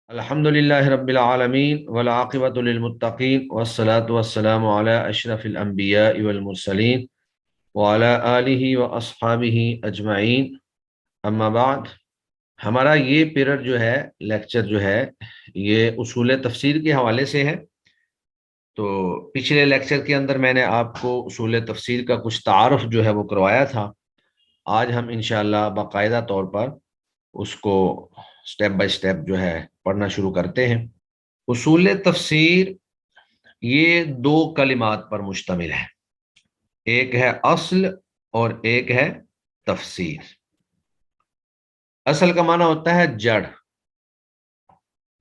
الحمدللہ رب العالمین والعاقبۃ للمتقین والصلاة والسلام علی اشرف الانبیاء والمرسلین وعلی آلہ واصحابہ اجمعین، اما بعد۔ ہمارا یہ پیریڈ جو ہے، لیکچر جو ہے، یہ اصول تفسیر کے حوالے سے ہے۔ تو پچھلے لیکچر کے اندر میں نے آپ کو اصول تفسیر کا کچھ تعارف جو ہے وہ کروایا تھا۔ آج ہم انشاءاللہ باقاعدہ طور پر اس کو سٹیپ بائی سٹیپ جو ہے پڑھنا شروع کرتے ہیں۔ اصول تفسیر یہ دو کلمات پر مشتمل ہے، ایک ہے اصل اور ایک ہے تفسیر۔ اصل کا معنی ہوتا ہے جڑ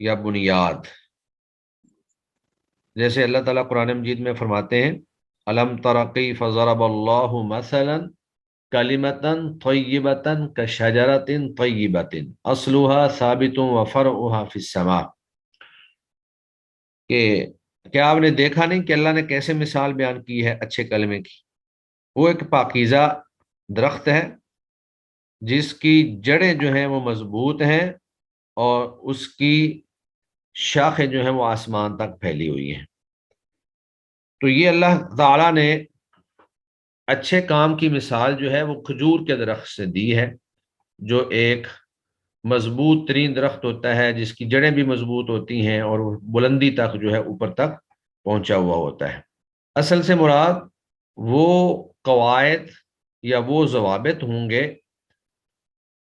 یا بنیاد، جیسے اللہ تعالیٰ قرآن مجید میں فرماتے ہیں الم تر کیف ضرب اللہ مثلا کلمۃ طیبۃ کشجرۃ طیبۃ اصلها ثابت وفرعها فی السماء، کہ کیا آپ نے دیکھا نہیں کہ اللہ نے کیسے مثال بیان کی ہے اچھے کلمے کی؟ وہ ایک پاکیزہ درخت ہے جس کی جڑیں جو ہیں وہ مضبوط ہیں اور اس کی شاخیں جو ہیں وہ آسمان تک پھیلی ہوئی ہیں۔ تو یہ اللہ تعالیٰ نے اچھے کام کی مثال جو ہے وہ کھجور کے درخت سے دی ہے، جو ایک مضبوط ترین درخت ہوتا ہے، جس کی جڑیں بھی مضبوط ہوتی ہیں اور وہ بلندی تک جو ہے اوپر تک پہنچا ہوا ہوتا ہے۔ اصل سے مراد وہ قواعد یا وہ ضوابط ہوں گے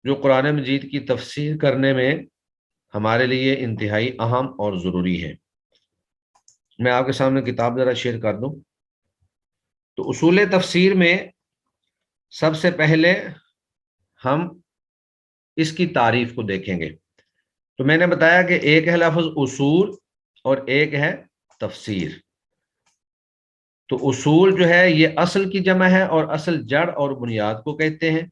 جو قرآن مجید کی تفسیر کرنے میں ہمارے لیے انتہائی اہم اور ضروری ہے۔ میں آپ کے سامنے کتاب ذرا شیئر کر دوں۔ تو اصول تفسیر میں سب سے پہلے ہم اس کی تعریف کو دیکھیں گے۔ تو میں نے بتایا کہ ایک ہے لفظ اصول اور ایک ہے تفسیر۔ تو اصول جو ہے یہ اصل کی جمع ہے اور اصل جڑ اور بنیاد کو کہتے ہیں،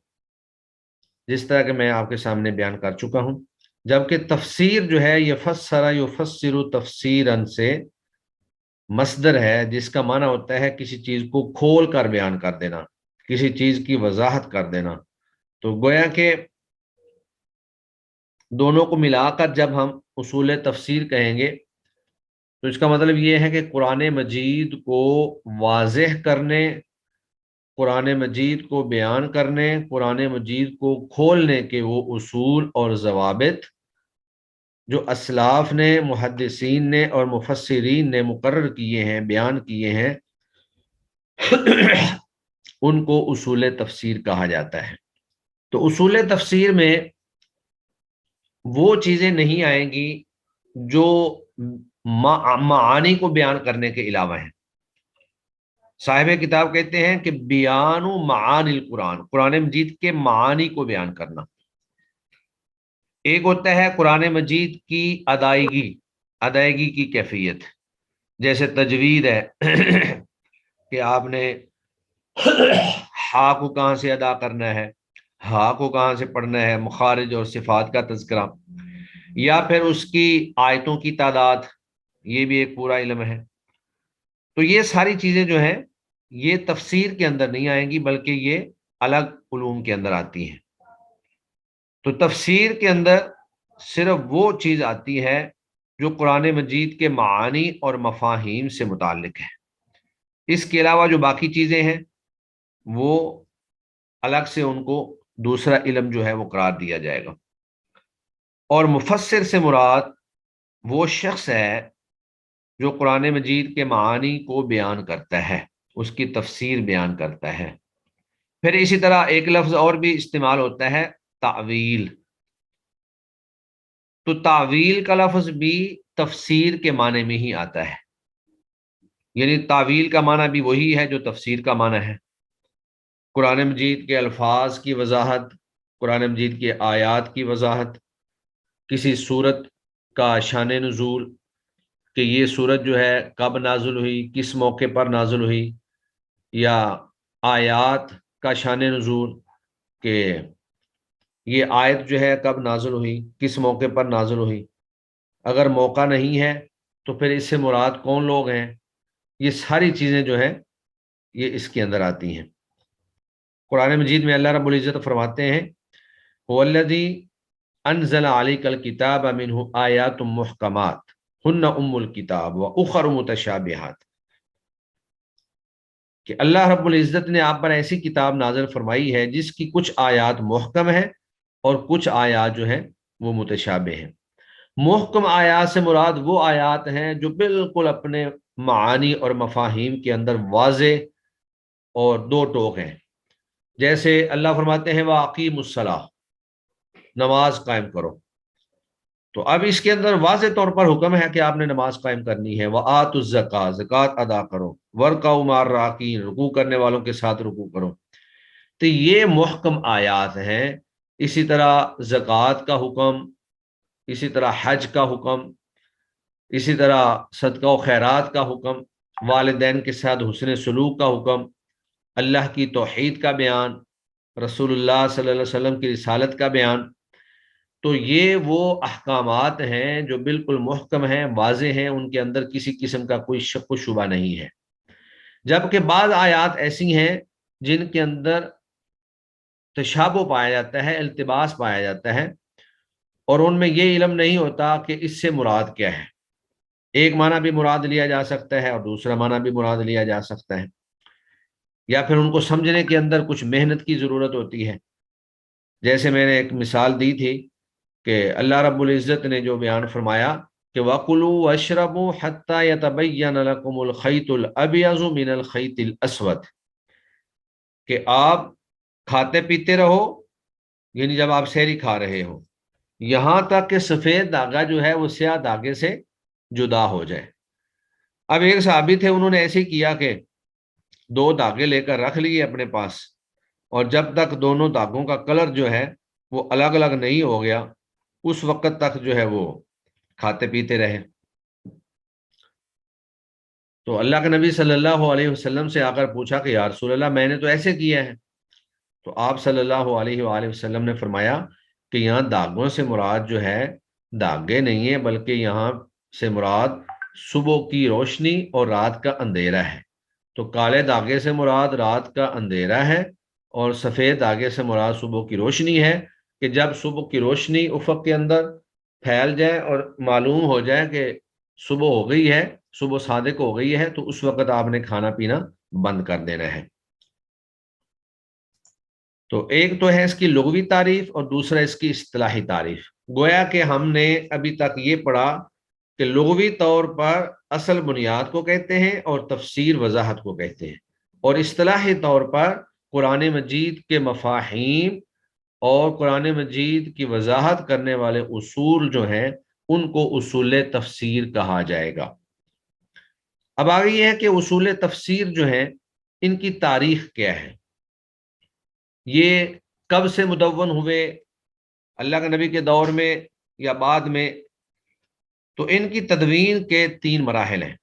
جس طرح کہ میں آپ کے سامنے بیان کر چکا ہوں۔ جبکہ تفسیر جو ہے یہ فسر یفسر تفسیرا سے مصدر ہے، جس کا معنی ہوتا ہے کسی چیز کو کھول کر بیان کر دینا، کسی چیز کی وضاحت کر دینا۔ تو گویا کہ دونوں کو ملا کر جب ہم اصول تفسیر کہیں گے تو اس کا مطلب یہ ہے کہ قرآن مجید کو واضح کرنے، قرآن مجید کو بیان کرنے، قرآن مجید کو کھولنے کے وہ اصول اور ضوابط جو اسلاف نے، محدثین نے اور مفسرین نے مقرر کیے ہیں، بیان کیے ہیں، ان کو اصول تفسیر کہا جاتا ہے۔ تو اصول تفسیر میں وہ چیزیں نہیں آئیں گی جو معانی کو بیان کرنے کے علاوہ ہیں۔ صاحب کتاب کہتے ہیں کہ بیان معانی القرآن، قرآن مجید کے معانی کو بیان کرنا۔ ایک ہوتا ہے قرآن مجید کی ادائیگی کی کیفیت، جیسے تجوید ہے کہ آپ نے ہا کو کہاں سے ادا کرنا ہے، ہا کو کہاں سے پڑھنا ہے، مخارج اور صفات کا تذکرہ، یا پھر اس کی آیتوں کی تعداد، یہ بھی ایک پورا علم ہے۔ تو یہ ساری چیزیں جو ہیں یہ تفسیر کے اندر نہیں آئیں گی، بلکہ یہ الگ علوم کے اندر آتی ہیں۔ تو تفسیر کے اندر صرف وہ چیز آتی ہے جو قرآن مجید کے معانی اور مفاہیم سے متعلق ہے۔ اس کے علاوہ جو باقی چیزیں ہیں وہ الگ سے ان کو دوسرا علم جو ہے وہ قرار دیا جائے گا۔ اور مفسر سے مراد وہ شخص ہے جو قرآن مجید کے معانی کو بیان کرتا ہے، اس کی تفسیر بیان کرتا ہے۔ پھر اسی طرح ایک لفظ اور بھی استعمال ہوتا ہے، تعویل۔ تو تعویل کا لفظ بھی تفسیر کے معنی میں ہی آتا ہے، یعنی تعویل کا معنی بھی وہی ہے جو تفسیر کا معنی ہے۔ قرآن مجید کے الفاظ کی وضاحت، قرآن مجید کے آیات کی وضاحت، کسی صورت کا شان نزول کہ یہ صورت جو ہے کب نازل ہوئی، کس موقع پر نازل ہوئی، یا آیات کا شان نزول کہ یہ آیت جو ہے کب نازل ہوئی، کس موقع پر نازل ہوئی۔ اگر موقع نہیں ہے تو پھر اس سے مراد کون لوگ ہیں، یہ ساری چیزیں جو ہیں یہ اس کے اندر آتی ہیں۔ قرآن مجید میں اللہ رب العزت فرماتے ہیں هو الذی انزل علیک الکتاب منہ آیات محکمات ہن ام الکتاب و اخر متشابہات، کہ اللہ رب العزت نے آپ پر ایسی کتاب نازل فرمائی ہے جس کی کچھ آیات محکم ہیں اور کچھ آیات جو ہیں وہ متشابہ ہیں۔ محکم آیات سے مراد وہ آیات ہیں جو بالکل اپنے معانی اور مفاہیم کے اندر واضح اور دو ٹوک ہیں، جیسے اللہ فرماتے ہیں وَأَقِیمُوا الصَّلَاةَ، نماز قائم کرو، تو اب اس کے اندر واضح طور پر حکم ہے کہ آپ نے نماز قائم کرنی ہے۔ وَآتُوا الزَّکَاۃَ، زکوٰۃ ادا کرو، وَارْکَعُوا مَعَ الرَّاکِعِینَ، رکوع کرنے والوں کے ساتھ رکوع کرو۔ تو یہ محکم آیات ہیں۔ اسی طرح زکوٰۃ کا حکم، اسی طرح حج کا حکم، اسی طرح صدقہ و خیرات کا حکم، والدین کے ساتھ حسن سلوک کا حکم، اللہ کی توحید کا بیان، رسول اللہ صلی اللہ علیہ وسلم کی رسالت کا بیان۔ تو یہ وہ احکامات ہیں جو بالکل محکم ہیں، واضح ہیں، ان کے اندر کسی قسم کا کوئی شک و شبہ نہیں ہے۔ جبکہ بعض آیات ایسی ہیں جن کے اندر تشابہ پایا جاتا ہے، التباس پایا جاتا ہے، اور ان میں یہ علم نہیں ہوتا کہ اس سے مراد کیا ہے۔ ایک معنی بھی مراد لیا جا سکتا ہے اور دوسرا معنی بھی مراد لیا جا سکتا ہے، یا پھر ان کو سمجھنے کے اندر کچھ محنت کی ضرورت ہوتی ہے۔ جیسے میں نے ایک مثال دی تھی کہ اللہ رب العزت نے جو بیان فرمایا کہ وَكُلُوا وَاشْرَبُوا حَتَّى يَتَبَيَّنَ لَكُمُ الْخَيْطُ الْأَبْيَضُ مِنَ الْخَيْطِ الْأَسْوَدِ، کہ آپ کھاتے پیتے رہو، یعنی جب آپ سحری کھا رہے ہو، یہاں تک کہ سفید دھاگا جو ہے وہ سیاہ دھاگے سے جدا ہو جائے۔ اب ایک صحابی تھے، انہوں نے ایسے ہی کیا کہ دو دھاگے لے کر رکھ لیے اپنے پاس، اور جب تک دونوں دھاگوں کا کلر جو ہے وہ الگ الگ نہیں ہو گیا اس وقت تک جو ہے وہ کھاتے پیتے رہے۔ تو اللہ کے نبی صلی اللہ علیہ وسلم سے آ کر پوچھا کہ یا رسول اللہ میں نے تو ایسے کیا ہے، تو آپ صلی اللہ علیہ وآلہ وسلم نے فرمایا کہ یہاں داغوں سے مراد جو ہے داغے نہیں ہیں، بلکہ یہاں سے مراد صبح کی روشنی اور رات کا اندھیرا ہے۔ تو کالے داغے سے مراد رات کا اندھیرا ہے، اور سفید داغے سے مراد صبح کی روشنی ہے، کہ جب صبح کی روشنی افق کے اندر پھیل جائے اور معلوم ہو جائے کہ صبح ہو گئی ہے، صبح صادق ہو گئی ہے، تو اس وقت آپ نے کھانا پینا بند کر دینا ہے۔ تو ایک تو ہے اس کی لغوی تعریف اور دوسرا اس کی اصطلاحی تعریف۔ گویا کہ ہم نے ابھی تک یہ پڑھا کہ لغوی طور پر اصل بنیاد کو کہتے ہیں اور تفسیر وضاحت کو کہتے ہیں، اور اصطلاحی طور پر قرآن مجید کے مفاہیم اور قرآن مجید کی وضاحت کرنے والے اصول جو ہیں ان کو اصول تفسیر کہا جائے گا۔ اب آگے یہ ہے کہ اصول تفسیر جو ہیں ان کی تاریخ کیا ہے، یہ کب سے مدون ہوئے، اللہ کے نبی کے دور میں یا بعد میں؟ تو ان کی تدوین کے 3 مراحل ہیں۔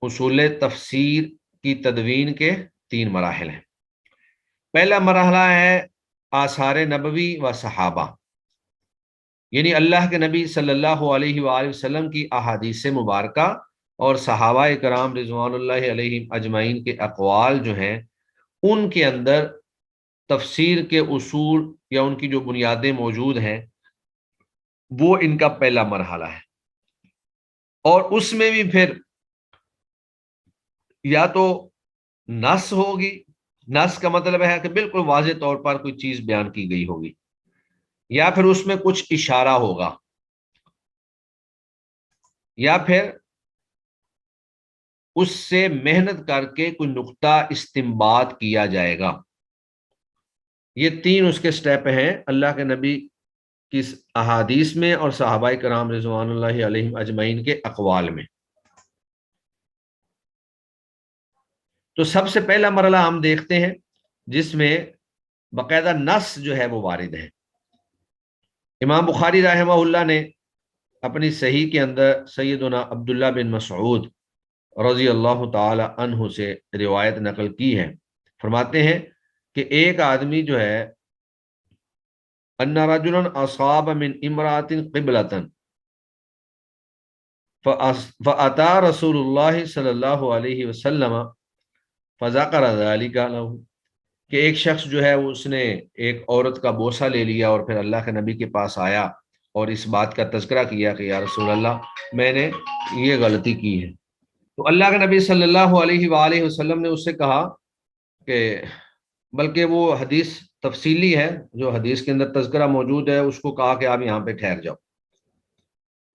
اصول تفسیر کی تدوین کے 3 مراحل ہیں۔ پہلا مرحلہ ہے آثار نبوی و صحابہ، یعنی اللہ کے نبی صلی اللہ علیہ وآلہ وسلم کی احادیث مبارکہ اور صحابہ کرام رضوان اللہ علیہم اجمعین کے اقوال جو ہیں ان کے اندر تفسیر کے اصول یا ان کی جو بنیادیں موجود ہیں وہ ان کا پہلا مرحلہ ہے۔ اور اس میں بھی پھر یا تو نص ہوگی، نص کا مطلب ہے کہ بالکل واضح طور پر کوئی چیز بیان کی گئی ہوگی، یا پھر اس میں کچھ اشارہ ہوگا، یا پھر اس سے محنت کر کے کوئی نقطہ استنباط کیا جائے گا۔ یہ 3 اس کے سٹیپ ہیں اللہ کے نبی کی احادیث میں اور صحابہ کرام رضوان اللہ علیہم اجمعین کے اقوال میں۔ تو سب سے پہلا مرحلہ ہم دیکھتے ہیں جس میں باقاعدہ نص جو ہے وہ وارد ہے۔ امام بخاری رحمہ اللہ نے اپنی صحیح کے اندر سیدنا عبداللہ بن مسعود رضی اللہ تعالی عنہ سے روایت نقل کی ہے، فرماتے ہیں کہ ایک آدمی جو ہے ان رجلا اصاب من امرأة قبلة فأتى رسول اللہ صلی اللہ علیہ وسلم فذكر ذلك له، کہ ایک شخص جو ہے اس نے ایک عورت کا بوسہ لے لیا اور پھر اللہ کے نبی کے پاس آیا اور اس بات کا تذکرہ کیا کہ یا رسول اللہ میں نے یہ غلطی کی ہے، تو اللہ کے نبی صلی اللہ علیہ وآلہ وسلم نے اس سے کہا کہ، بلکہ وہ حدیث تفصیلی ہے، جو حدیث کے اندر تذکرہ موجود ہے، اس کو کہا کہ آپ یہاں پہ ٹھہر جاؤ۔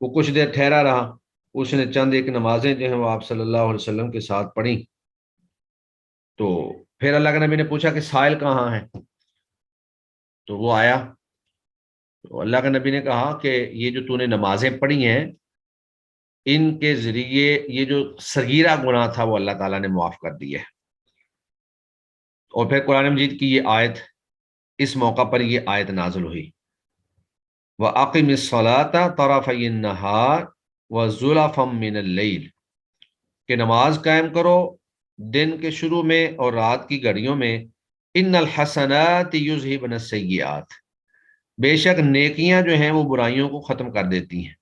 وہ کچھ دیر ٹھہرا رہا، اس نے چند ایک نمازیں جو ہیں وہ آپ صلی اللہ علیہ وسلم کے ساتھ پڑھی، تو پھر اللہ کے نبی نے پوچھا کہ سائل کہاں ہے؟ تو وہ آیا، تو اللہ کے نبی نے کہا کہ یہ جو تو نے نمازیں پڑھی ہیں، ان کے ذریعے یہ جو صغیرہ گناہ تھا وہ اللہ تعالیٰ نے معاف کر دیا ہے۔ اور پھر قرآن مجید کی یہ آیت، اس موقع پر یہ آیت نازل ہوئی، وَأَقِمِ الصَّلَاةَ طَرَفَيِ النَّهَارِ وَزُلَفًا مِّنَ اللَّيْلِ، کہ نماز قائم کرو دن کے شروع میں اور رات کی گھڑیوں میں، ان الحسنات یذہبن السیئات، بے شک نیکیاں جو ہیں وہ برائیوں کو ختم کر دیتی ہیں،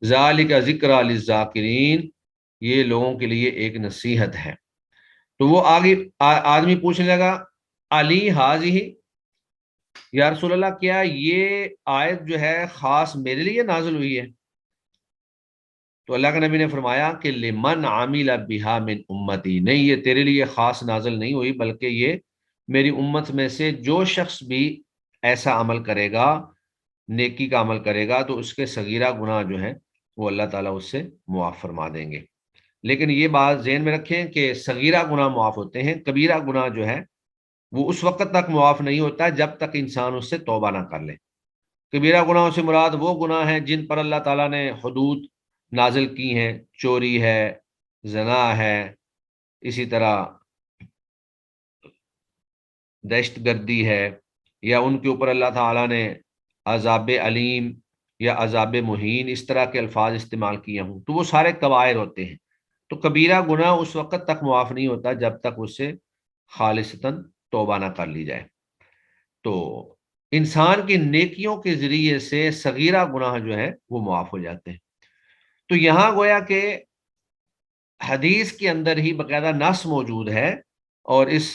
ذالک ذکریٰ للذاکرین، یہ لوگوں کے لیے ایک نصیحت ہے۔ تو وہ آگے آدمی پوچھنے لگا، علی حاضی، یا رسول اللہ کیا یہ آیت جو ہے خاص میرے لیے نازل ہوئی ہے؟ تو اللہ کے نبی نے فرمایا کہ لمن عامل بہا من امتی، نہیں یہ تیرے لیے خاص نازل نہیں ہوئی، بلکہ یہ میری امت میں سے جو شخص بھی ایسا عمل کرے گا، نیکی کا عمل کرے گا، تو اس کے صغیرہ گناہ جو ہیں وہ اللہ تعالیٰ اس سے معاف فرما دیں گے۔ لیکن یہ بات ذہن میں رکھیں کہ صغیرہ گناہ معاف ہوتے ہیں، کبیرہ گناہ جو ہے وہ اس وقت تک معاف نہیں ہوتا جب تک انسان اس سے توبہ نہ کر لے۔ کبیرہ گناہوں سے مراد وہ گناہ ہیں جن پر اللہ تعالیٰ نے حدود نازل کی ہیں، چوری ہے، زنا ہے، اسی طرح دہشت گردی ہے، یا ان کے اوپر اللہ تعالیٰ نے عذاب علیم یا عذاب مہین اس طرح کے الفاظ استعمال کیے ہوں، تو وہ سارے کبائر ہوتے ہیں۔ تو کبیرہ گناہ اس وقت تک معاف نہیں ہوتا جب تک اس سے خالصتاً توبہ نہ کر لی جائے۔ تو انسان کی نیکیوں کے ذریعے سے صغیرہ گناہ جو ہے وہ معاف ہو جاتے ہیں۔ تو یہاں گویا کہ حدیث کے اندر ہی باقاعدہ نص موجود ہے، اور اس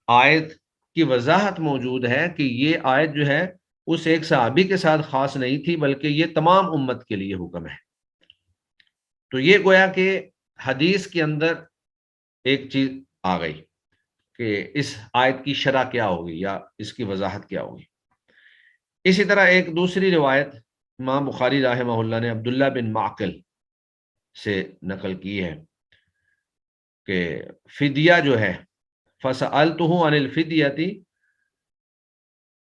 آیت کی وضاحت موجود ہے کہ یہ آیت جو ہے اس ایک صحابی کے ساتھ خاص نہیں تھی، بلکہ یہ تمام امت کے لیے حکم ہے۔ تو یہ گویا کہ حدیث کے اندر ایک چیز آ گئی کہ اس آیت کی شرح کیا ہوگی یا اس کی وضاحت کیا ہوگی۔ اسی طرح ایک دوسری روایت امام بخاری رحمہ اللہ نے عبداللہ بن معقل سے نقل کی ہے کہ فدیہ جو ہے، فَسَأَلْتُهُ عَنِ الْفِدْيَةِ،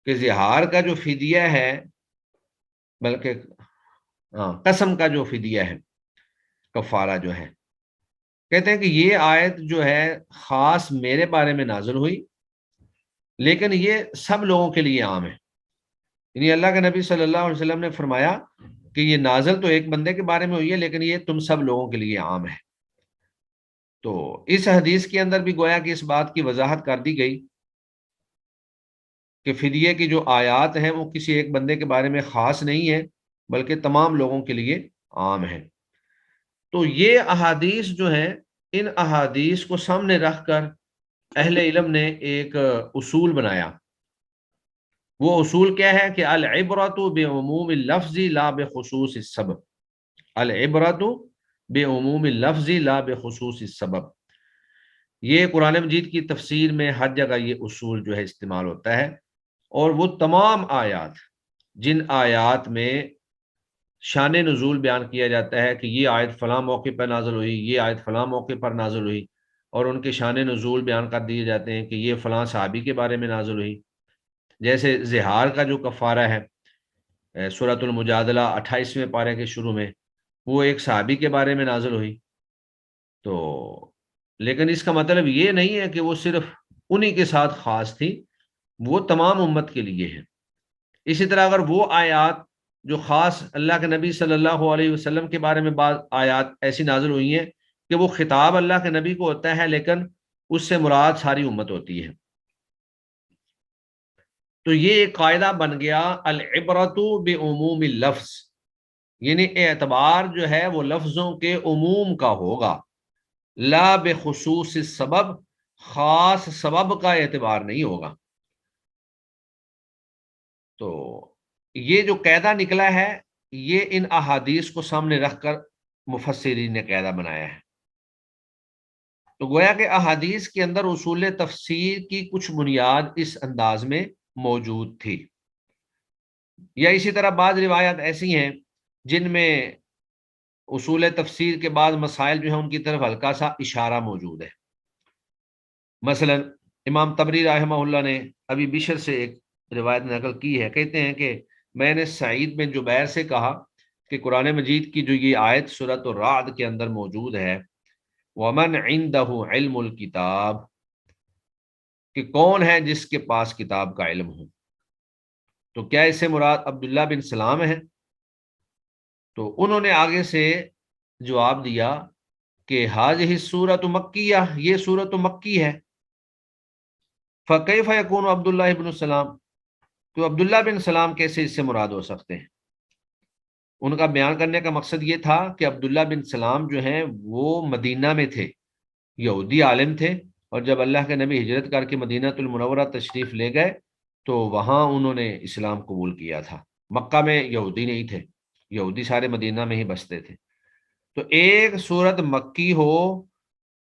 کہ زہار کا جو فدیہ ہے، بلکہ قسم کا جو فدیہ ہے، کفارہ جو ہے، کہتے ہیں کہ یہ آیت جو ہے خاص میرے بارے میں نازل ہوئی، لیکن یہ سب لوگوں کے لیے عام ہے۔ یعنی اللہ کے نبی صلی اللہ علیہ وسلم نے فرمایا کہ یہ نازل تو ایک بندے کے بارے میں ہوئی ہے، لیکن یہ تم سب لوگوں کے لیے عام ہے۔ تو اس حدیث کے اندر بھی گویا کہ اس بات کی وضاحت کر دی گئی کہ فدیے کی جو آیات ہیں وہ کسی ایک بندے کے بارے میں خاص نہیں ہے، بلکہ تمام لوگوں کے لیے عام ہے۔ تو یہ احادیث جو ہیں، ان احادیث کو سامنے رکھ کر اہل علم نے ایک اصول بنایا۔ وہ اصول کیا ہے کہ العبرۃ بعموم اللفظ لا بخصوص السبب، العبرۃ بعموم اللفظ لا بخصوص السبب۔ یہ قرآن مجید کی تفسیر میں ہر جگہ یہ اصول جو ہے استعمال ہوتا ہے، اور وہ تمام آیات جن آیات میں شان نزول بیان کیا جاتا ہے کہ یہ آیت فلاں موقع پر نازل ہوئی، یہ آیت فلاں موقع پر نازل ہوئی، اور ان کے شان نزول بیان کر دیے جاتے ہیں کہ یہ فلاں صحابی کے بارے میں نازل ہوئی۔ جیسے زہار کا جو کفارہ ہے، سورۃ المجادلہ 28ویں پارے کے شروع میں، وہ ایک صحابی کے بارے میں نازل ہوئی۔ تو لیکن اس کا مطلب یہ نہیں ہے کہ وہ صرف انہی کے ساتھ خاص تھی، وہ تمام امت کے لیے ہے۔ اسی طرح اگر وہ آیات جو خاص اللہ کے نبی صلی اللہ علیہ وسلم کے بارے میں بعض آیات ایسی نازل ہوئی ہیں کہ وہ خطاب اللہ کے نبی کو ہوتا ہے، لیکن اس سے مراد ساری امت ہوتی ہے، تو یہ ایک قاعدہ بن گیا، العبرۃ بعموم اللفظ، یعنی اعتبار جو ہے وہ لفظوں کے عموم کا ہوگا، لا بخصوص السبب، خاص سبب کا اعتبار نہیں ہوگا۔ تو یہ جو قاعدہ نکلا ہے یہ ان احادیث کو سامنے رکھ کر مفسرین نے قاعدہ بنایا ہے۔ تو گویا کہ احادیث کے اندر اصول تفسیر کی کچھ بنیاد اس انداز میں موجود تھی، یا اسی طرح بعض روایات ایسی ہیں جن میں اصول تفسیر کے بعض مسائل جو ہیں ان کی طرف ہلکا سا اشارہ موجود ہے۔ مثلا امام طبری رحمہ اللہ نے ابھی بشر سے ایک روایت نقل کی ہے، کہتے ہیں کہ میں نے سعید بن جبیر سے کہا کہ قرآن مجید کی جو یہ آیت سورۃ الرعد کے اندر موجود ہے، ومن عنده علم الکتاب، کہ کون ہے جس کے پاس کتاب کا علم ہو، تو کیا اس سے مراد عبداللہ بن سلام ہے؟ تو انہوں نے آگے سے جواب دیا کہ حاضہ سورۃ مکیہ، یہ سورۃ مکی ہے، فکیف یکون عبداللہ بن سلام، تو عبداللہ بن سلام کیسے اس سے مراد ہو سکتے ہیں؟ ان کا بیان کرنے کا مقصد یہ تھا کہ عبداللہ بن سلام جو ہیں وہ مدینہ میں تھے، یہودی عالم تھے، اور جب اللہ کے نبی ہجرت کر کے مدینہ المنورہ تشریف لے گئے تو وہاں انہوں نے اسلام قبول کیا تھا۔ مکہ میں یہودی نہیں تھے، یہودی سارے مدینہ میں ہی بستے تھے۔ تو ایک سورت مکی ہو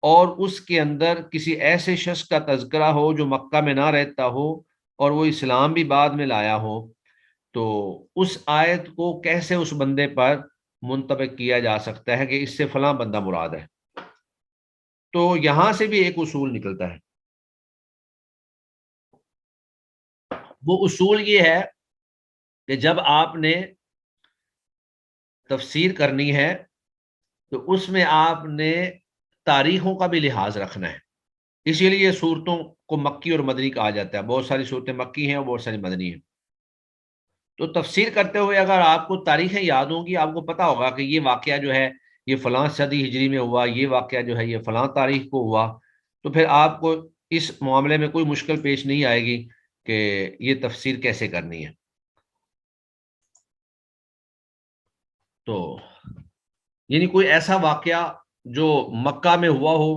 اور اس کے اندر کسی ایسے شخص کا تذکرہ ہو جو مکہ میں نہ رہتا ہو اور وہ اسلام بھی بعد میں لایا ہو، تو اس آیت کو کیسے اس بندے پر منطبق کیا جا سکتا ہے کہ اس سے فلاں بندہ مراد ہے؟ تو یہاں سے بھی ایک اصول نکلتا ہے۔ وہ اصول یہ ہے کہ جب آپ نے تفسیر کرنی ہے تو اس میں آپ نے تاریخوں کا بھی لحاظ رکھنا ہے، اسی لیے صورتوں کو مکی اور مدنی کہا جاتا ہے۔ بہت ساری صورتیں مکی ہیں اور بہت ساری مدنی ہیں۔ تو تفسیر کرتے ہوئے اگر آپ کو تاریخیں یاد ہوں گی، آپ کو پتا ہوگا کہ یہ واقعہ جو ہے یہ فلاں صدی ہجری میں ہوا، یہ واقعہ جو ہے یہ فلاں تاریخ کو ہوا، تو پھر آپ کو اس معاملے میں کوئی مشکل پیش نہیں آئے گی کہ یہ تفسیر کیسے کرنی ہے۔ تو یعنی کوئی ایسا واقعہ جو مکہ میں ہوا ہو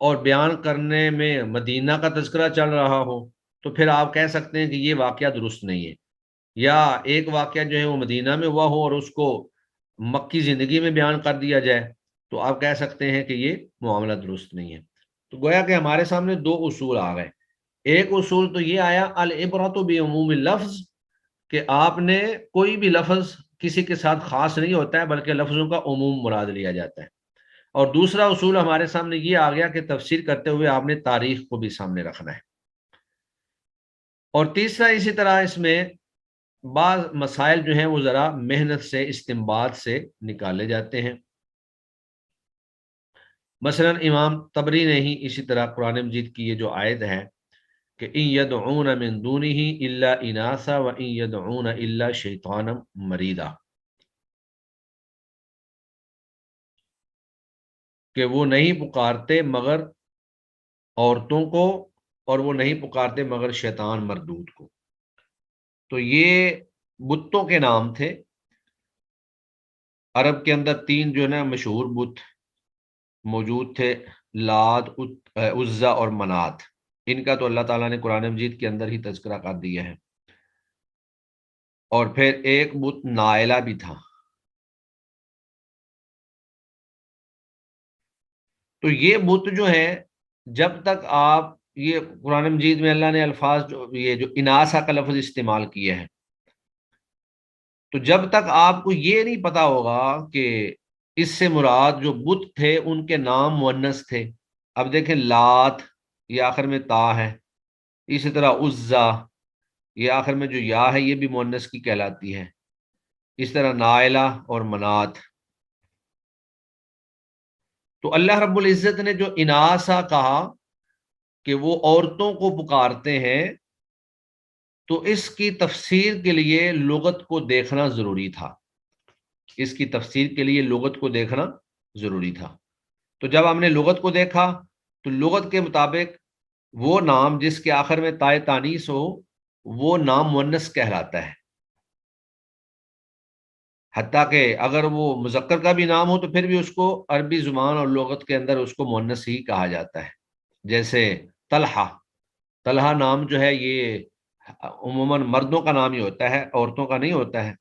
اور بیان کرنے میں مدینہ کا تذکرہ چل رہا ہو، تو پھر آپ کہہ سکتے ہیں کہ یہ واقعہ درست نہیں ہے۔ یا ایک واقعہ جو ہے وہ مدینہ میں ہوا ہو اور اس کو مکی زندگی میں بیان کر دیا جائے، تو آپ کہہ سکتے ہیں کہ یہ معاملہ درست نہیں ہے۔ تو گویا کہ ہمارے سامنے دو اصول آ گئے۔ ایک اصول تو یہ آیا العبرۃ بعموم اللفظ، کہ آپ نے کوئی بھی لفظ کسی کے ساتھ خاص نہیں ہوتا ہے بلکہ لفظوں کا عموم مراد لیا جاتا ہے۔ اور دوسرا اصول ہمارے سامنے یہ آ گیا کہ تفسیر کرتے ہوئے آپ نے تاریخ کو بھی سامنے رکھنا ہے۔ اور تیسرا اسی طرح اس میں بعض مسائل جو ہیں وہ ذرا محنت سے استنباط سے نکالے جاتے ہیں۔ مثلا امام طبری نے ہی اسی طرح قرآن مجید کی یہ جو آیت ہے کہ ان یدعون من دونہ الا اناثا وان یدعون الا شیطانا مریدا، کہ وہ نہیں پکارتے مگر عورتوں کو اور وہ نہیں پکارتے مگر شیطان مردود کو۔ تو یہ بتوں کے نام تھے۔ عرب کے اندر تین جو ہے نا مشہور بت موجود تھے، لات، عزا اور منات۔ ان کا تو اللہ تعالیٰ نے قرآن مجید کے اندر ہی تذکرہ کر دیا ہے۔ اور پھر ایک بت نائلہ بھی تھا۔ تو یہ بت جو ہے، جب تک آپ یہ قرآن مجید میں اللہ نے الفاظ یہ جو اناسا کا لفظ استعمال کیا ہے، تو جب تک آپ کو یہ نہیں پتا ہوگا کہ اس سے مراد جو بت تھے ان کے نام مؤنث تھے۔ اب دیکھیں لات، یہ آخر میں تا ہے، اسی طرح عزا، یہ آخر میں جو یا ہے یہ بھی مؤنث کی کہلاتی ہے، اس طرح نائلہ اور منات۔ تو اللہ رب العزت نے جو اناسا کہا کہ وہ عورتوں کو پکارتے ہیں، تو اس کی تفسیر کے لیے لغت کو دیکھنا ضروری تھا۔ اس کی تفسیر کے لیے لغت کو دیکھنا ضروری تھا۔ تو جب ہم نے لغت کو دیکھا تو لغت کے مطابق وہ نام جس کے آخر میں تائے تانیث ہو وہ نام مؤنث کہلاتا ہے، حتیٰ کہ اگر وہ مذکر کا بھی نام ہو تو پھر بھی اس کو عربی زبان اور لغت کے اندر اس کو مؤنث ہی کہا جاتا ہے۔ جیسے طلحہ، طلحہ نام جو ہے یہ عموماً مردوں کا نام ہی ہوتا ہے، عورتوں کا نہیں ہوتا ہے،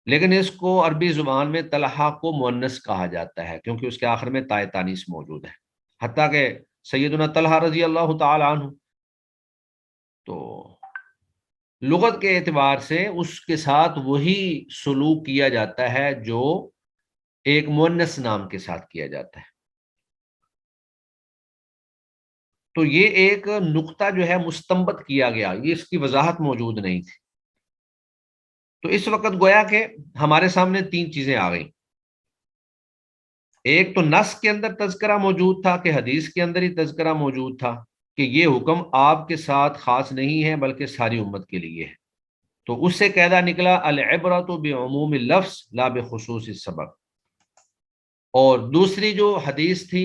لیکن اس کو عربی زبان میں طلحہ کو مؤنث کہا جاتا ہے کیونکہ اس کے آخر میں تائے تانیث موجود ہے، حتیٰ کہ سیدنا طلحہ رضی اللہ تعالی عنہ تو لغت کے اعتبار سے اس کے ساتھ وہی سلوک کیا جاتا ہے جو ایک مؤنث نام کے ساتھ کیا جاتا ہے۔ تو یہ ایک نقطہ جو ہے مستنبط کیا گیا، یہ اس کی وضاحت موجود نہیں تھی۔ تو اس وقت گویا کہ ہمارے سامنے تین چیزیں آ گئیں، ایک تو نص کے اندر تذکرہ موجود تھا کہ حدیث کے اندر ہی تذکرہ موجود تھا کہ یہ حکم آپ کے ساتھ خاص نہیں ہے بلکہ ساری امت کے لیے ہے، تو اس سے قاعدہ نکلا العبرۃ بعموم اللفظ لا بخصوص السبب۔ اور دوسری جو حدیث تھی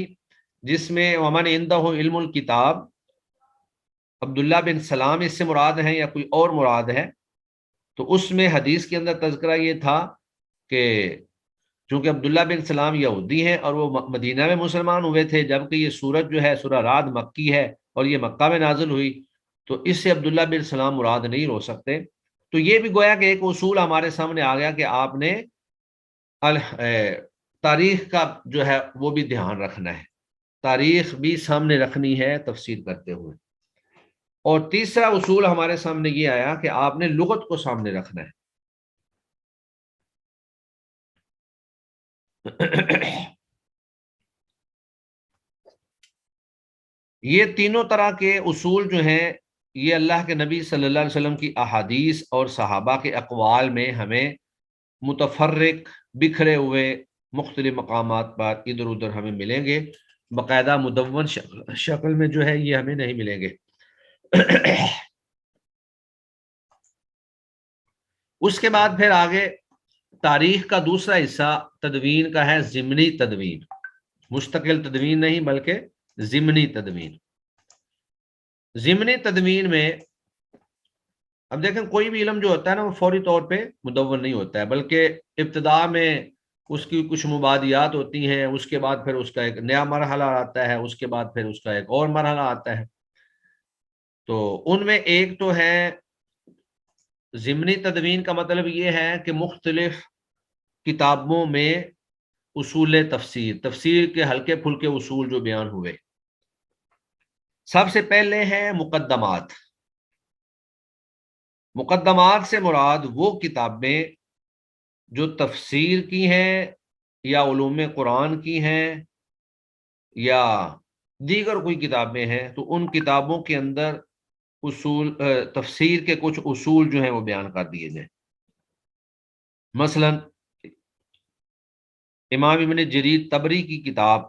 جس میں ومن عنده علم الکتاب، عبداللہ بن سلام اس سے مراد ہیں یا کوئی اور مراد ہے، تو اس میں حدیث کے اندر تذکرہ یہ تھا کہ چونکہ عبداللہ بن سلام یہودی ہیں اور وہ مدینہ میں مسلمان ہوئے تھے، جبکہ یہ سورت جو ہے سورہ رعد مکی ہے اور یہ مکہ میں نازل ہوئی، تو اس سے عبداللہ بن سلام مراد نہیں ہو سکتے۔ تو یہ بھی گویا کہ ایک اصول ہمارے سامنے آ گیا کہ آپ نے تاریخ کا جو ہے وہ بھی دھیان رکھنا ہے، تاریخ بھی سامنے رکھنی ہے تفسیر کرتے ہوئے۔ اور تیسرا اصول ہمارے سامنے یہ آیا کہ آپ نے لغت کو سامنے رکھنا ہے۔ یہ تینوں طرح کے اصول جو ہیں یہ اللہ کے نبی صلی اللہ علیہ وسلم کی احادیث اور صحابہ کے اقوال میں ہمیں متفرق بکھرے ہوئے مختلف مقامات پر ادھر ادھر ہمیں ملیں گے، باقاعدہ مدون شکل میں جو ہے یہ ہمیں نہیں ملیں گے۔ اس کے بعد پھر آگے تاریخ کا دوسرا حصہ تدوین کا ہے، ضمنی تدوین، مستقل تدوین نہیں بلکہ ضمنی تدوین۔ ضمنی تدوین میں اب دیکھیں کوئی بھی علم جو ہوتا ہے نا وہ فوری طور پہ مدون نہیں ہوتا ہے، بلکہ ابتدا میں اس کی کچھ مبادیات ہوتی ہیں، اس کے بعد پھر اس کا ایک نیا مرحلہ آتا ہے، اس کے بعد پھر اس کا ایک اور مرحلہ آتا ہے۔ تو ان میں ایک تو ہے ضمنی تدوین کا مطلب یہ ہے کہ مختلف کتابوں میں اصول تفسیر، تفسیر کے ہلکے پھلکے اصول جو بیان ہوئے۔ سب سے پہلے ہیں مقدمات۔ مقدمات سے مراد وہ کتابیں جو تفسیر کی ہیں یا علوم قرآن کی ہیں یا دیگر کوئی کتابیں ہیں، تو ان کتابوں کے اندر اصول تفسیر کے کچھ اصول جو ہیں وہ بیان کر دیے جائیں۔ مثلا امام ابن جریر طبری کی کتاب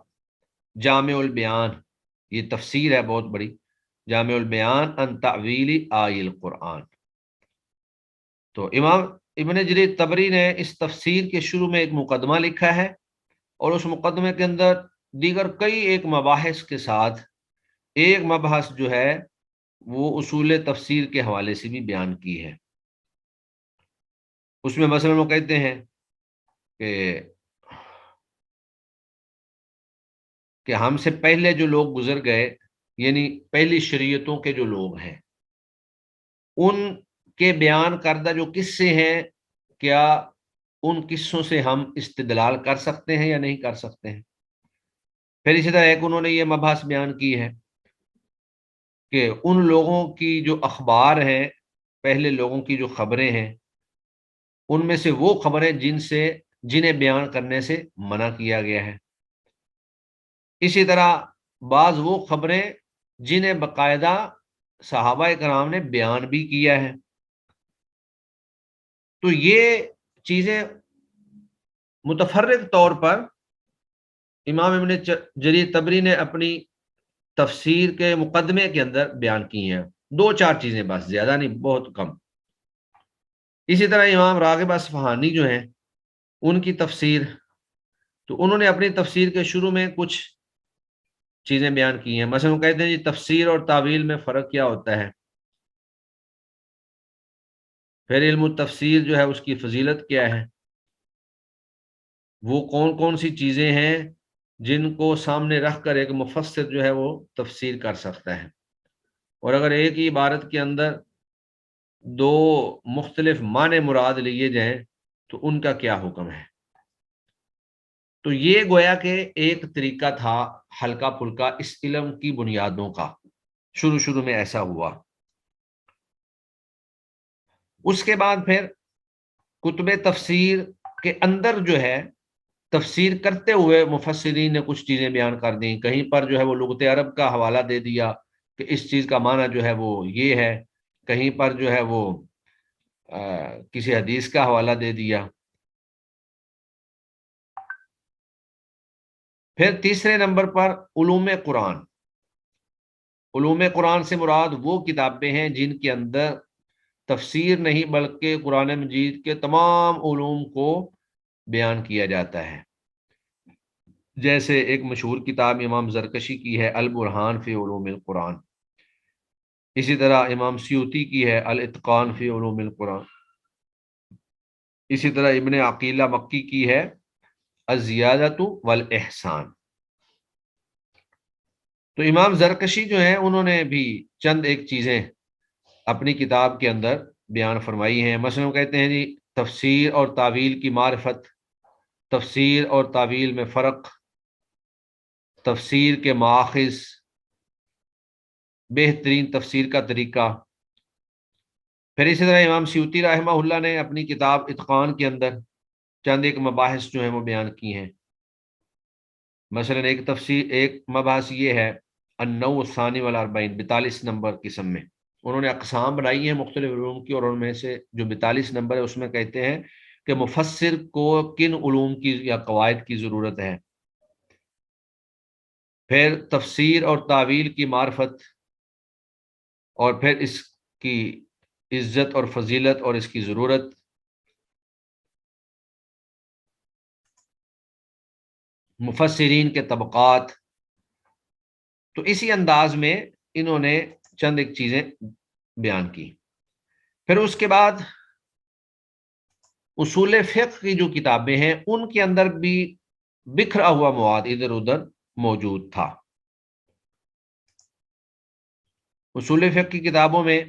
جامع البیان، یہ تفسیر ہے بہت بڑی، جامع البیان عن تعویل آی القرآن۔ تو امام ابن جریر طبری نے اس تفسیر کے شروع میں ایک مقدمہ لکھا ہے، اور اس مقدمے کے اندر دیگر کئی ایک مباحث کے ساتھ ایک مبحث جو ہے وہ اصول تفسیر کے حوالے سے بھی بیان کی ہے۔ اس میں مثلا وہ کہتے ہیں کہ ہم سے پہلے جو لوگ گزر گئے، یعنی پہلی شریعتوں کے جو لوگ ہیں، ان کے بیان کردہ جو قصے ہیں، کیا ان قصوں سے ہم استدلال کر سکتے ہیں یا نہیں کر سکتے ہیں۔ پھر اسی طرح ایک انہوں نے یہ مبحث بیان کی ہے کہ ان لوگوں کی جو اخبار ہیں، پہلے لوگوں کی جو خبریں ہیں، ان میں سے وہ خبریں جنہیں بیان کرنے سے منع کیا گیا ہے۔ اسی طرح بعض وہ خبریں جنہیں باقاعدہ صحابہ کرام نے بیان بھی کیا ہے۔ تو یہ چیزیں متفرق طور پر امام ابن جریر طبری نے اپنی تفسیر کے مقدمے کے اندر بیان کی ہیں، دو چار چیزیں بس، زیادہ نہیں، بہت کم۔ اسی طرح امام راغب اصفہانی جو ہیں ان کی تفسیر، تو انہوں نے اپنی تفسیر کے شروع میں کچھ چیزیں بیان کی ہیں۔ مثلا وہ کہتے ہیں جی تفسیر اور تعویل میں فرق کیا ہوتا ہے، پھر علم التفسیر جو ہے اس کی فضیلت کیا ہے، وہ کون کون سی چیزیں ہیں جن کو سامنے رکھ کر ایک مفسر جو ہے وہ تفسیر کر سکتا ہے، اور اگر ایک ہی عبارت کے اندر دو مختلف معنی مراد لیے جائیں تو ان کا کیا حکم ہے۔ تو یہ گویا کہ ایک طریقہ تھا ہلکا پھلکا اس علم کی بنیادوں کا، شروع میں ایسا ہوا۔ اس کے بعد پھر کتب تفسیر کے اندر جو ہے تفسیر کرتے ہوئے مفسرین نے کچھ چیزیں بیان کر دیں، کہیں پر جو ہے وہ لغت عرب کا حوالہ دے دیا کہ اس چیز کا معنی جو ہے وہ یہ ہے، کہیں پر جو ہے وہ کسی حدیث کا حوالہ دے دیا۔ پھر تیسرے نمبر پر علوم قرآن۔ علوم قرآن سے مراد وہ کتابیں ہیں جن کے اندر تفسیر نہیں بلکہ قرآن مجید کے تمام علوم کو بیان کیا جاتا ہے، جیسے ایک مشہور کتاب امام زرکشی کی ہے البرہان فی علوم القرآن، اسی طرح امام سیوطی کی ہے الاتقان فی علوم القرآن، اسی طرح ابن عقیلہ مکی کی ہے الزیادۃ والاحسان۔ تو امام زرکشی جو ہیں انہوں نے بھی چند ایک چیزیں اپنی کتاب کے اندر بیان فرمائی ہیں، مثلا کہتے ہیں جی تفسیر اور تعویل کی معرفت، تفسیر اور تعویل میں فرق، تفسیر کے ماخذ، بہترین تفسیر کا طریقہ۔ پھر اسی طرح امام سیوطی رحمہ اللہ نے اپنی کتاب اتقان کے اندر چند ایک مباحث جو ہیں وہ بیان کی ہیں، مثلا ایک مباحث یہ ہے النوع الثانی والاربعین، 42 نمبر قسم میں انہوں نے اقسام بنائی ہیں مختلف علوم کی، اور ان میں سے جو 42 نمبر ہے اس میں کہتے ہیں کہ مفسر کو کن علوم کی یا قواعد کی ضرورت ہے، پھر تفسیر اور تعویل کی معرفت، اور پھر اس کی عزت اور فضیلت اور اس کی ضرورت، مفسرین کے طبقات۔ تو اسی انداز میں انہوں نے چند ایک چیزیں بیان کی۔ پھر اس کے بعد اصول فقہ کی جو کتابیں ہیں ان کے اندر بھی بکھرا ہوا مواد ادھر ادھر موجود تھا۔ اصول فقہ کی کتابوں میں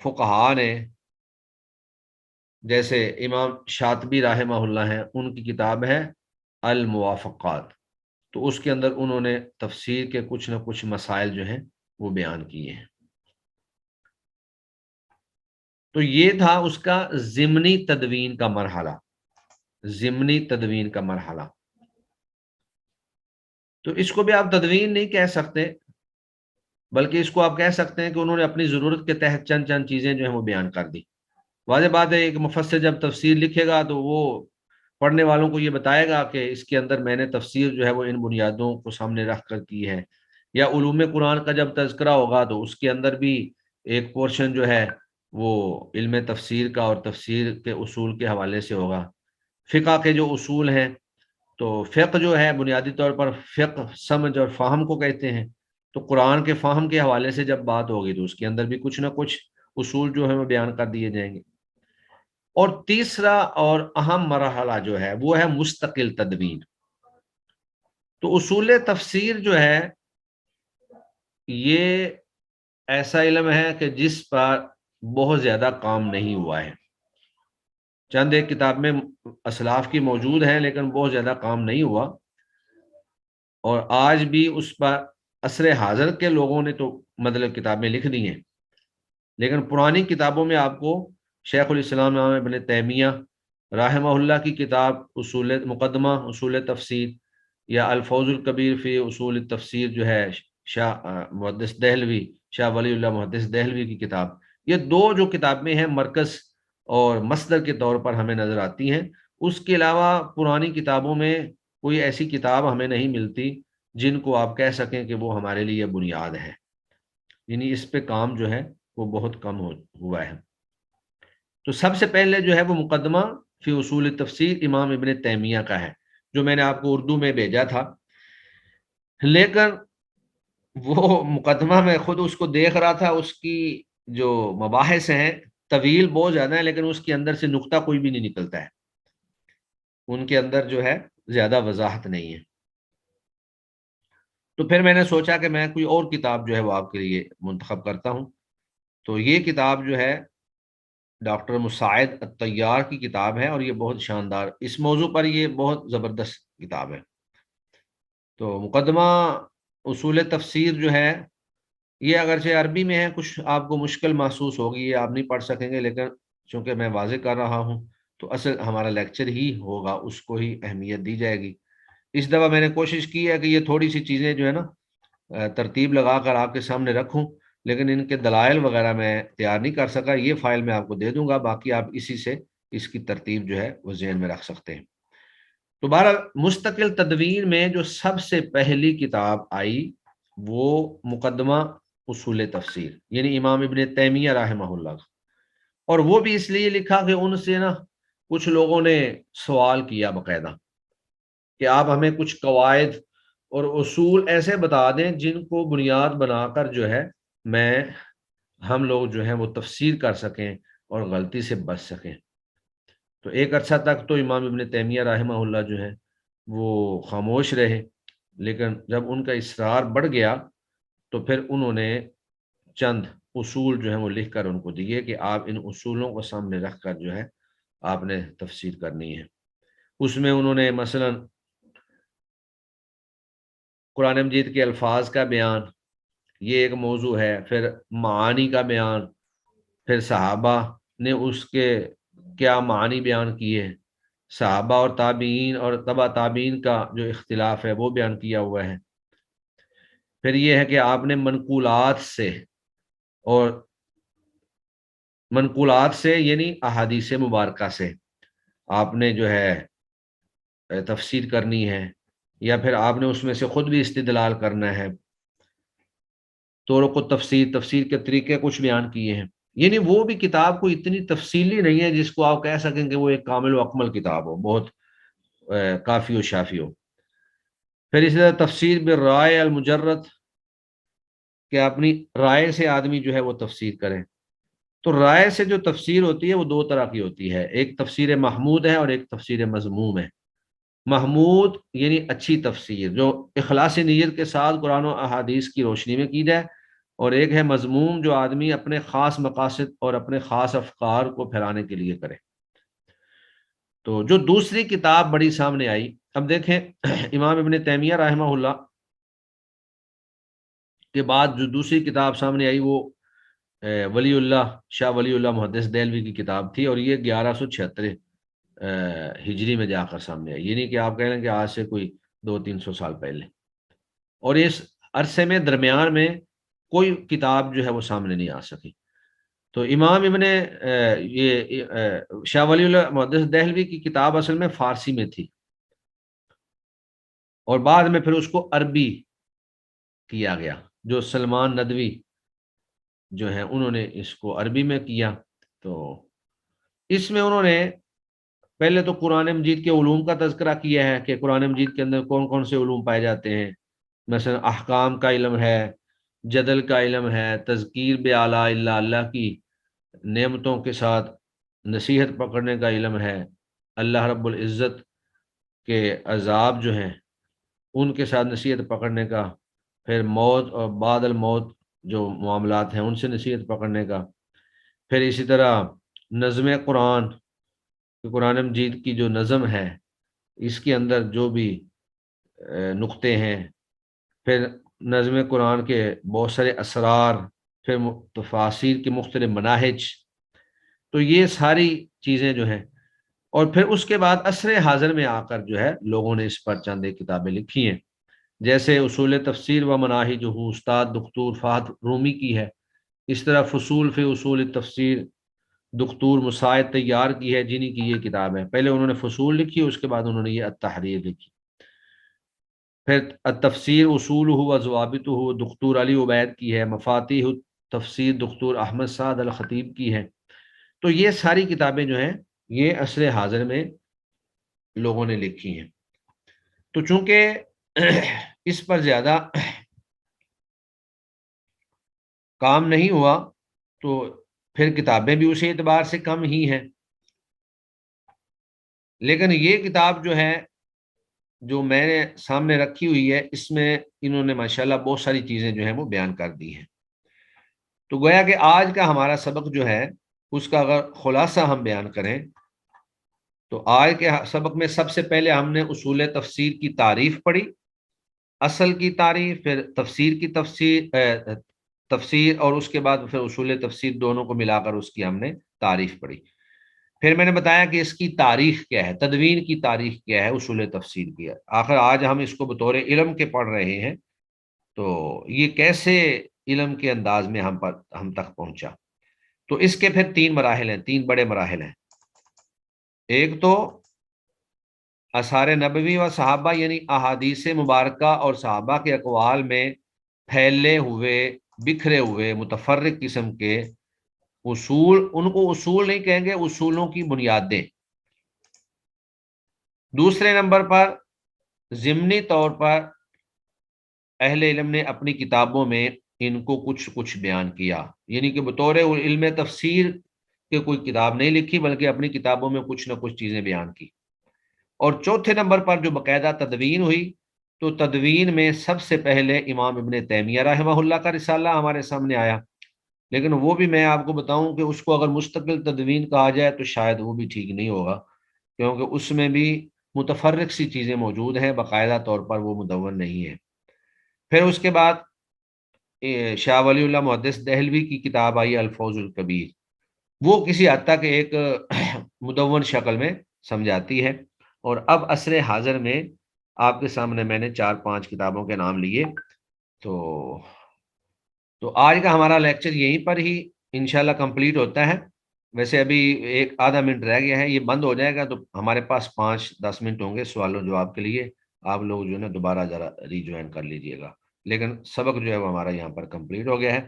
فقہا نے جیسے امام شاطبی رحمہ اللہ ہیں، ان کی کتاب ہے الموافقات، تو اس کے اندر انہوں نے تفسیر کے کچھ نہ کچھ مسائل جو ہیں وہ بیان کیے ہیں۔ تو یہ تھا اس کا ضمنی تدوین کا مرحلہ، ضمنی تدوین کا مرحلہ۔ تو اس کو بھی آپ تدوین نہیں کہہ سکتے، بلکہ اس کو آپ کہہ سکتے ہیں کہ انہوں نے اپنی ضرورت کے تحت چند چند چیزیں جو ہیں وہ بیان کر دی۔ واضح بات ہے ایک مفسر جب تفسیر لکھے گا تو وہ پڑھنے والوں کو یہ بتائے گا کہ اس کے اندر میں نے تفسیر جو ہے وہ ان بنیادوں کو سامنے رکھ کر کی ہے، یا علوم قرآن کا جب تذکرہ ہوگا تو اس کے اندر بھی ایک پورشن جو ہے وہ علم تفسیر کا اور تفسیر کے اصول کے حوالے سے ہوگا۔ فقہ کے جو اصول ہیں، تو فقہ جو ہے بنیادی طور پر فقہ سمجھ اور فہم کو کہتے ہیں، تو قرآن کے فہم کے حوالے سے جب بات ہوگی تو اس کے اندر بھی کچھ نہ کچھ اصول جو ہے وہ بیان کر دیے جائیں گے۔ اور تیسرا اور اہم مرحلہ جو ہے وہ ہے مستقل تدوین۔ تو اصول تفسیر جو ہے یہ ایسا علم ہے کہ جس پر بہت زیادہ کام نہیں ہوا ہے، چند ایک کتاب میں اسلاف کی موجود ہیں لیکن بہت زیادہ کام نہیں ہوا، اور آج بھی اس پر عصر حاضر کے لوگوں نے تو مطلب کتابیں لکھ دی ہیں، لیکن پرانی کتابوں میں آپ کو شیخ الاسلام امام ابن تیمیہ رحمہ اللہ کی کتاب اصول مقدمہ اصول تفسیر، یا الفوز الکبیر فی اصول التفسیر جو ہے شاہ محدث دہلوی، شاہ ولی اللہ محدث دہلوی کی کتاب، یہ دو جو کتابیں ہیں مرکز اور مصدر کے طور پر ہمیں نظر آتی ہیں۔ اس کے علاوہ پرانی کتابوں میں کوئی ایسی کتاب ہمیں نہیں ملتی جن کو آپ کہہ سکیں کہ وہ ہمارے لیے بنیاد ہے، یعنی اس پہ کام جو ہے وہ بہت کم ہوا ہے۔ تو سب سے پہلے جو ہے وہ مقدمہ فی اصول تفسیر امام ابن تیمیہ کا ہے، جو میں نے آپ کو اردو میں بھیجا تھا، لیکن وہ مقدمہ میں خود اس کو دیکھ رہا تھا، اس کی جو مباحث ہیں طویل بہت زیادہ ہیں، لیکن اس کے اندر سے نقطہ کوئی بھی نہیں نکلتا ہے، ان کے اندر جو ہے زیادہ وضاحت نہیں ہے۔ تو پھر میں نے سوچا کہ میں کوئی اور کتاب جو ہے وہ آپ کے لیے منتخب کرتا ہوں، تو یہ کتاب جو ہے ڈاکٹر مساعد الطیار کی کتاب ہے، اور یہ بہت شاندار، اس موضوع پر یہ بہت زبردست کتاب ہے۔ تو مقدمہ اصول تفسیر جو ہے یہ اگرچہ عربی میں ہے، کچھ آپ کو مشکل محسوس ہوگی، یہ آپ نہیں پڑھ سکیں گے، لیکن چونکہ میں واضح کر رہا ہوں تو اصل ہمارا لیکچر ہی ہوگا، اس کو ہی اہمیت دی جائے گی۔ اس دفعہ میں نے کوشش کی ہے کہ یہ تھوڑی سی چیزیں جو ہے نا ترتیب لگا کر آپ کے سامنے رکھوں، لیکن ان کے دلائل وغیرہ میں تیار نہیں کر سکا۔ یہ فائل میں آپ کو دے دوں گا، باقی آپ اسی سے اس کی ترتیب جو ہے وہ ذہن میں رکھ سکتے ہیں۔ تو بہرحال مستقل تدوین میں جو سب سے پہلی کتاب آئی وہ مقدمہ اصول تفسیر، یعنی امام ابن تیمیہ رحمہ اللہ، اور وہ بھی اس لیے لکھا کہ ان سے نا کچھ لوگوں نے سوال کیا باقاعدہ کہ آپ ہمیں کچھ قواعد اور اصول ایسے بتا دیں جن کو بنیاد بنا کر جو ہے ہم لوگ جو ہیں وہ تفسیر کر سکیں اور غلطی سے بچ سکیں۔ تو ایک عرصہ تک تو امام ابن تیمیہ رحمہ اللہ جو ہے وہ خاموش رہے، لیکن جب ان کا اصرار بڑھ گیا تو پھر انہوں نے چند اصول جو ہیں وہ لکھ کر ان کو دیے کہ آپ ان اصولوں کو سامنے رکھ کر جو ہے آپ نے تفسیر کرنی ہے۔ اس میں انہوں نے مثلا قرآن مجید کے الفاظ کا بیان، یہ ایک موضوع ہے، پھر معانی کا بیان، پھر صحابہ نے اس کے کیا معنی بیان کیے، صحابہ اور تابعین اور تبع تابعین کا جو اختلاف ہے وہ بیان کیا ہوا ہے۔ پھر یہ ہے کہ آپ نے منقولات سے یعنی احادیث مبارکہ سے آپ نے جو ہے تفسیر کرنی ہے، یا پھر آپ نے اس میں سے خود بھی استدلال کرنا ہے۔ طرق و تفسیر کے طریقے کچھ بیان کیے ہیں، یعنی وہ بھی کتاب کو اتنی تفصیلی نہیں ہے جس کو آپ کہہ سکیں کہ وہ ایک کامل و اکمل کتاب ہو، بہت کافی و شافی ہو۔ پھر اسی طرح تفسیر بالرائے المجرد، کہ اپنی رائے سے آدمی جو ہے وہ تفسیر کرے۔ تو رائے سے جو تفسیر ہوتی ہے وہ دو طرح کی ہوتی ہے، ایک تفسیر محمود ہے اور ایک تفسیر مذموم ہے۔ محمود یعنی اچھی تفسیر جو اخلاص نیت کے ساتھ قرآن و احادیث کی روشنی میں کی جائے، اور ایک ہے مذموم جو آدمی اپنے خاص مقاصد اور اپنے خاص افکار کو پھیلانے کے لیے کرے۔ تو جو دوسری کتاب بڑی سامنے آئی، اب دیکھیں امام ابن تیمیہ رحمہ اللہ کے بعد جو دوسری کتاب سامنے آئی وہ ولی اللہ شاہ ولی اللہ محدث دہلوی کی کتاب تھی، اور یہ 1176 ہجری میں جا کر سامنے آئی، یعنی کہ آپ کہہ لیں کہ آج سے کوئی 200-300 سال پہلے، اور اس عرصے میں درمیان میں کوئی کتاب جو ہے وہ سامنے نہیں آ سکی۔ تو امام ابن شاہ ولی اللہ محدث دہلوی کی کتاب اصل میں فارسی میں تھی، اور بعد میں پھر اس کو عربی کیا گیا، جو سلمان ندوی جو ہیں انہوں نے اس کو عربی میں کیا۔ تو اس میں انہوں نے پہلے تو قرآن مجید کے علوم کا تذکرہ کیا ہے کہ قرآن مجید کے اندر کون کون سے علوم پائے جاتے ہیں، مثلا احکام کا علم ہے، جدل کا علم ہے، تذکیر بآلاء اللہ، اللہ کی نعمتوں کے ساتھ نصیحت پکڑنے کا علم ہے، اللہ رب العزت کے عذاب جو ہیں ان کے ساتھ نصیحت پکڑنے کا، پھر موت اور بعد الموت جو معاملات ہیں ان سے نصیحت پکڑنے کا، پھر اسی طرح نظم قرآن، کہ قرآن مجید کی جو نظم ہے اس کے اندر جو بھی نقطے ہیں، پھر نظم قرآن کے بہت سارے اسرار، پھر تفاسیر کے مختلف مناہج، تو یہ ساری چیزیں جو ہیں، اور پھر اس کے بعد عصر حاضر میں آ کر جو ہے لوگوں نے اس پر چند ایک کتابیں لکھی ہیں، جیسے اصول تفسیر و مناہج استاد دکتور فہد رومی کی ہے، اس طرح فصول فی اصول تفسیر دکتور مساعد طیار کی ہے، جنہی کی یہ کتاب ہے۔ پہلے انہوں نے فصول لکھی، اس کے بعد انہوں نے یہ التحریر لکھی۔ پھر التفسیر اصول و ضوابط دکتور علی عبید کی ہے، مفاتیح تفسیر دکتور احمد سعد الخطیب کی ہے۔ تو یہ ساری کتابیں جو ہیں یہ عصر حاضر میں لوگوں نے لکھی ہیں۔ تو چونکہ اس پر زیادہ کام نہیں ہوا تو پھر کتابیں بھی اسی اعتبار سے کم ہی ہیں، لیکن یہ کتاب جو ہے جو میں نے سامنے رکھی ہوئی ہے، اس میں انہوں نے ماشاءاللہ بہت ساری چیزیں جو ہیں وہ بیان کر دی ہیں۔ تو گویا کہ آج کا ہمارا سبق جو ہے اس کا اگر خلاصہ ہم بیان کریں تو آج کے سبق میں سب سے پہلے ہم نے اصول تفسیر کی تعریف پڑھی، اصل کی تعریف، پھر تفسیر کی تفسیر اور اس کے بعد پھر اصول تفسیر دونوں کو ملا کر اس کی ہم نے تعریف پڑھی۔ پھر میں نے بتایا کہ اس کی تاریخ کیا ہے، تدوین کی تاریخ کیا ہے اصول تفسیر کی ہے۔ آخر آج ہم اس کو بطور علم کے پڑھ رہے ہیں، تو یہ کیسے علم کے انداز میں ہم تک پہنچا۔ تو اس کے پھر تین مراحل ہیں، تین بڑے مراحل ہیں۔ ایک تو آثار نبوی و صحابہ یعنی احادیث مبارکہ اور صحابہ کے اقوال میں پھیلے ہوئے، بکھرے ہوئے، متفرق قسم کے اصول، ان کو اصول نہیں کہیں گے، اصولوں کی بنیادیں۔ دوسرے نمبر پر ضمنی طور پر اہل علم نے اپنی کتابوں میں ان کو کچھ بیان کیا، یعنی کہ بطور علم تفسیر کے کوئی کتاب نہیں لکھی بلکہ اپنی کتابوں میں کچھ نہ کچھ چیزیں بیان کی۔ اور چوتھے نمبر پر جو باقاعدہ تدوین ہوئی، تو تدوین میں سب سے پہلے امام ابن تیمیہ رحمہ اللہ کا رسالہ ہمارے سامنے آیا، لیکن وہ بھی میں آپ کو بتاؤں کہ اس کو اگر مستقل تدوین کہا جائے تو شاید وہ بھی ٹھیک نہیں ہوگا، کیونکہ اس میں بھی متفرق سی چیزیں موجود ہیں، باقاعدہ طور پر وہ مدون نہیں ہے۔ پھر اس کے بعد شاہ ولی اللہ محدث دہلوی کی کتاب آئی الفوز الکبیر، وہ کسی حد تک ایک مدون شکل میں سمجھاتی ہے۔ اور اب عصر حاضر میں آپ کے سامنے میں نے 4-5 کتابوں کے نام لیے، تو آج کا ہمارا لیکچر یہیں پر ہی انشاءاللہ کمپلیٹ ہوتا ہے۔ ویسے ابھی ایک آدھا منٹ رہ گیا ہے، یہ بند ہو جائے گا تو ہمارے پاس 5-10 منٹ ہوں گے سوال و جواب کے لیے، آپ لوگ جو ہے نا دوبارہ ذرا ری جوائن کر لیجئے گا، لیکن سبق جو ہے وہ ہمارا یہاں پر کمپلیٹ ہو گیا ہے۔